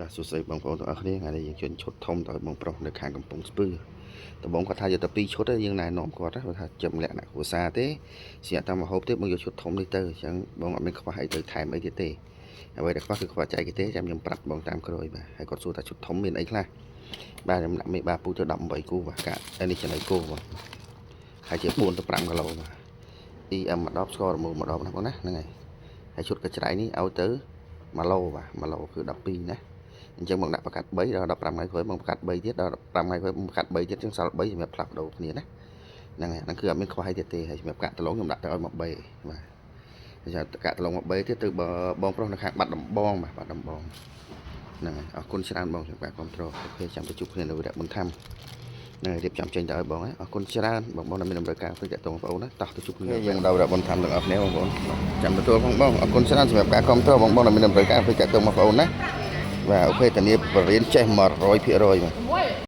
បាទសួស្តីបងប្អូនទាំងអស់គ្នាថ្ងៃនេះយើងជន់ឈុតធំដល់បងប្រុសនៅខាងកំពង់ស្ពឺតបងគាត់ថាយកទៅ2ឈុតយើងណែនាំគាត់ថាចំលក្ខណៈគ្រួសារទេស្រាប់តែមកហូបទេបងយកឈុតធំនេះទៅអញ្ចឹងបងអត់មានខ្វះអីទៅថែមអីទៀតទេអ្វីដែលខ្វះគឺខ្វះចែកគេទេចាំខ្ញុំប្រាប់បងតាមក្រោយបាទហើយគាត់សួរថាឈុតធំមានអីខ្លះបាទខ្ញុំដាក់មេបាពូទៅ18គូបាទកាត់នេះចំណៃគោបាទហើយជា4ទៅ5គីឡូបាទ EM ម្ដងស្ករ1ម្ដងណាបងណាហ្នឹងហើយហើយឈុតកញ្ច្រៃនេះឲ្យទៅ1ឡូបាទ1ឡូគឺ12ណាអញ្ចឹងមកដាក់ប្រកាត់3ដល់15ថ្ងៃក្រោយមកប្រកាត់3ទៀតដល់15ថ្ងៃក្រោយមកប្រកាត់3ទៀតអញ្ចឹងសល់3សម្រាប់ផ្លាស់ប្ដូរគ្នាណាហ្នឹងហើយហ្នឹងគឺអត់មានខ្វះអីទៀតទេហើយសម្រាប់កាក់ដលងខ្ញុំដាក់ទៅឲ្យមក3បាទអញ្ចឹងកាក់ដលងមក3ទៀតទៅបងប្រុសនៅខាងបាត់ដំបងបាទបាត់ដំបងហ្នឹងហើយអរគុណច្រើនបងសម្រាប់គ្រប់គ្រងអូខេចាំទៅជួបគ្នានៅវិរៈបុណ្យធម្មហ្នឹងហើយរៀបចំចេញទៅឲ្យបងអរគុណច្រើនបងដែលមានតម្រូវការផ្សេងតាក់ទងបងប្អូនណាតោះទៅជួបគ្នាយើងដល់វិរៈបុណ្យធម្មទាំងអស់គ្នាបងប្អូនចាំទទួលផងបងអរគុណច្រើនសម្រាប់ការគ្រប់គ្រងបងដែលមានតម្រូវការផ្សេងតាក់ទងបងប្អូនណាបាទអូខេធានាបរិញ្ញាចេះ100%បាទ